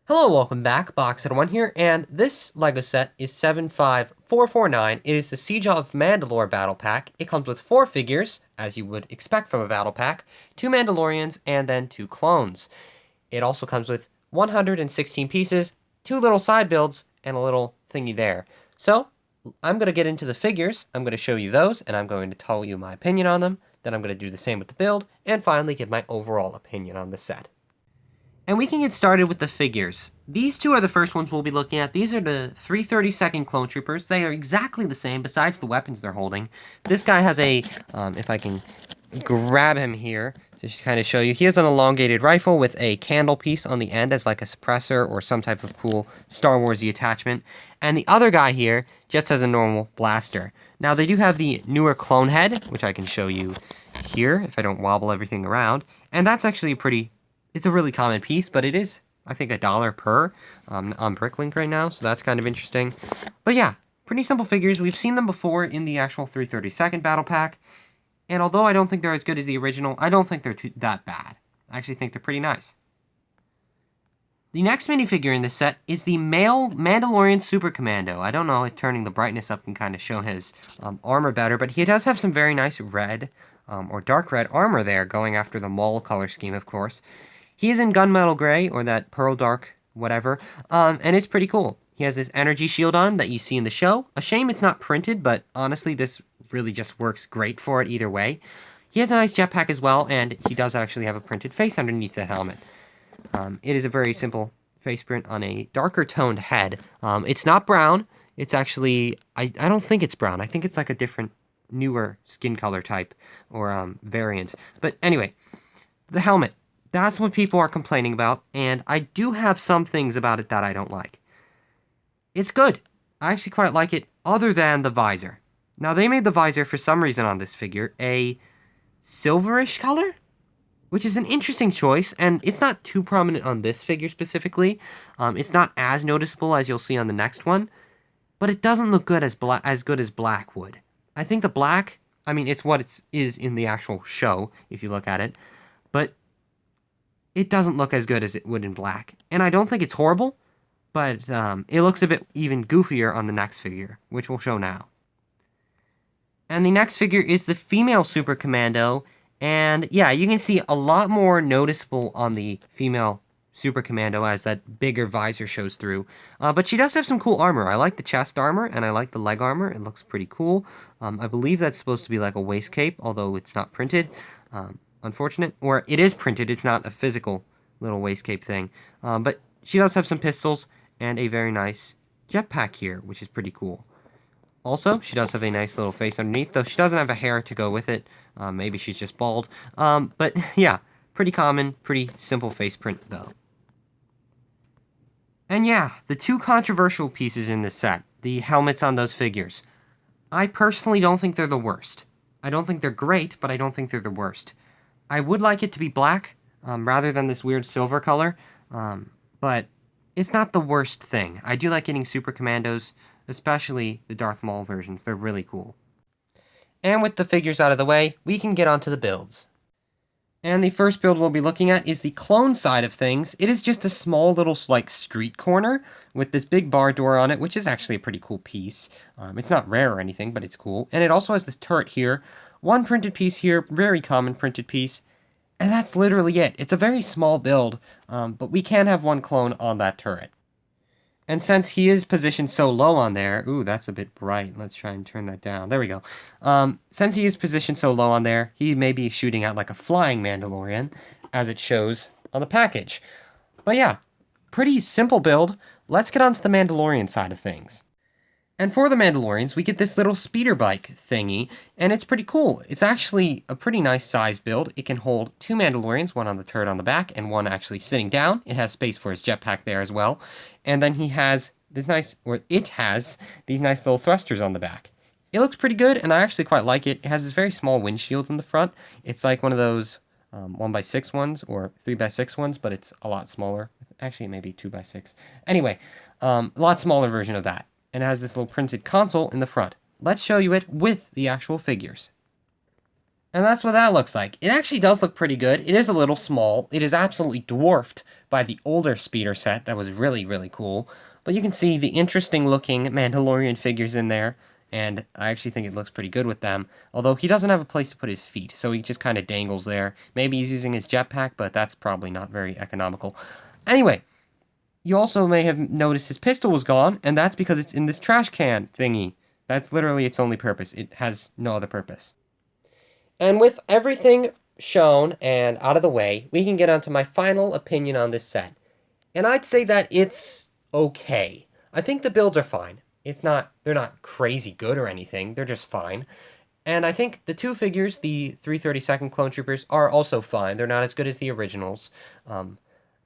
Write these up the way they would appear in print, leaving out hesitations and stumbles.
Hello, welcome back. Box1 here, and this LEGO set is 75449. It is the Siege of Mandalore Battle Pack. It comes with 4 figures, as you would expect from a battle pack, 2 Mandalorians, and then 2 clones. It also comes with 116 pieces, 2 little side builds, and a little thingy there. So, I'm going to get into the figures, I'm going to show you those, and I'm going to tell you my opinion on them. Then I'm going to do the same with the build, and finally give my overall opinion on the set. And we can get started with the figures. These two are the first ones we'll be looking at. These are the 332nd Clone Troopers. They are exactly the same, besides the weapons they're holding. This guy has a, if I can grab him here, just to kind of show you, he has an elongated rifle with a candle piece on the end as like a suppressor or some type of cool Star Wars-y attachment. And the other guy here just has a normal blaster. Now, they do have the newer clone head, which I can show you here, if I don't wobble everything around. And that's actually it's a really common piece, but it is, I think, $1 per on Bricklink right now, so that's kind of interesting. But yeah, pretty simple figures. We've seen them before in the actual 332nd Battle Pack, and although I don't think they're as good as the original, I don't think they're that bad. I actually think they're pretty nice. The next minifigure in this set is the male Mandalorian Super Commando. I don't know if turning the brightness up can kind of show his armor better, but he does have some very nice red or dark red armor there, going after the Maul color scheme, of course. He is in gunmetal gray, or that pearl dark, whatever, and it's pretty cool. He has this energy shield on that you see in the show. A shame it's not printed, but honestly, this really just works great for it either way. He has a nice jetpack as well, and he does actually have a printed face underneath the helmet. It is a very simple face print on a darker toned head. It's not brown. It's actually, I don't think it's brown. I think it's like a different, newer skin color type or variant. But anyway, the helmet. That's what people are complaining about, and I do have some things about it that I don't like. It's good. I actually quite like it, other than the visor. Now, they made the visor, for some reason on this figure, a silverish color, which is an interesting choice, and it's not too prominent on this figure specifically. It's not as noticeable as you'll see on the next one, but it doesn't look good as good as black would. I think the black, I mean, it's what it is in the actual show, if you look at it, but it doesn't look as good as it would in black. And I don't think it's horrible, but it looks a bit even goofier on the next figure, which we'll show now. And the next figure is the female Super Commando, and yeah, you can see a lot more noticeable on the female Super Commando as that bigger visor shows through. But she does have some cool armor. I like the chest armor, and I like the leg armor. It looks pretty cool. I believe that's supposed to be like a waist cape, although it's not printed. Unfortunate, or it is printed, it's not a physical little waist cape thing, but she does have some pistols and a very nice jetpack here, which is pretty cool. Also, she does have a nice little face underneath, though she doesn't have a hair to go with it. Maybe she's just bald, but yeah, pretty common, pretty simple face print though. And yeah, the two controversial pieces in this set, the helmets on those figures, I personally don't think they're the worst. I don't think they're great, but I don't think they're the worst. I would like it to be black, rather than this weird silver color, but it's not the worst thing. I do like getting Super Commandos, especially the Darth Maul versions. They're really cool. And with the figures out of the way, we can get onto the builds. And the first build we'll be looking at is the clone side of things. It is just a small little, like, street corner with this big bar door on it, which is actually a pretty cool piece. It's not rare or anything, but it's cool. And it also has this turret here. One printed piece here, very common printed piece, and that's literally it. It's a very small build, but we can have one clone on that turret. And since he is positioned so low on there, ooh, that's a bit bright. Let's try and turn that down. There we go. Since he is positioned so low on there, he may be shooting out like a flying Mandalorian, as it shows on the package. But yeah, pretty simple build. Let's get on to the Mandalorian side of things. And for the Mandalorians, we get this little speeder bike thingy, and it's pretty cool. It's actually a pretty nice size build. It can hold 2 Mandalorians, one on the turret on the back, and one actually sitting down. It has space for his jetpack there as well. And then it has these nice little thrusters on the back. It looks pretty good, and I actually quite like it. It has this very small windshield in the front. It's like one of those 1x6 ones, or 3x6 ones, but it's a lot smaller. Actually, maybe 2x6. Anyway, a lot smaller version of that. And it has this little printed console in the front. Let's show you it with the actual figures. And that's what that looks like. It actually does look pretty good. It is a little small. It is absolutely dwarfed by the older speeder set that was really, really cool. But you can see the interesting looking Mandalorian figures in there. And I actually think it looks pretty good with them. Although he doesn't have a place to put his feet, so he just kind of dangles there. Maybe he's using his jetpack, but that's probably not very economical. Anyway, you also may have noticed his pistol was gone, and that's because it's in this trash can thingy. That's literally its only purpose. It has no other purpose. And with everything shown and out of the way, we can get onto my final opinion on this set. And I'd say that it's okay. I think the builds are fine. They're not crazy good or anything, they're just fine. And I think the two figures, the 332nd Clone Troopers, are also fine. They're not as good as the originals. And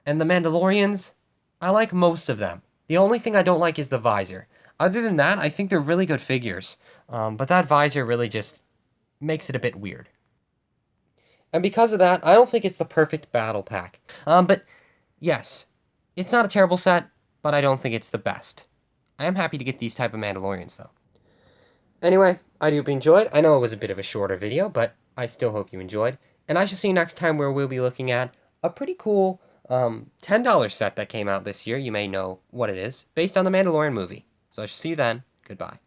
the Mandalorians, I like most of them. The only thing I don't like is the visor. Other than that, I think they're really good figures. But that visor really just makes it a bit weird. And because of that, I don't think it's the perfect battle pack. But yes, it's not a terrible set, but I don't think it's the best. I am happy to get these type of Mandalorians, though. Anyway, I do hope you enjoyed. I know it was a bit of a shorter video, but I still hope you enjoyed. And I shall see you next time where we'll be looking at a pretty cool $10 set that came out this year. You may know what it is, based on the Mandalorian movie. So I shall see you then. Goodbye.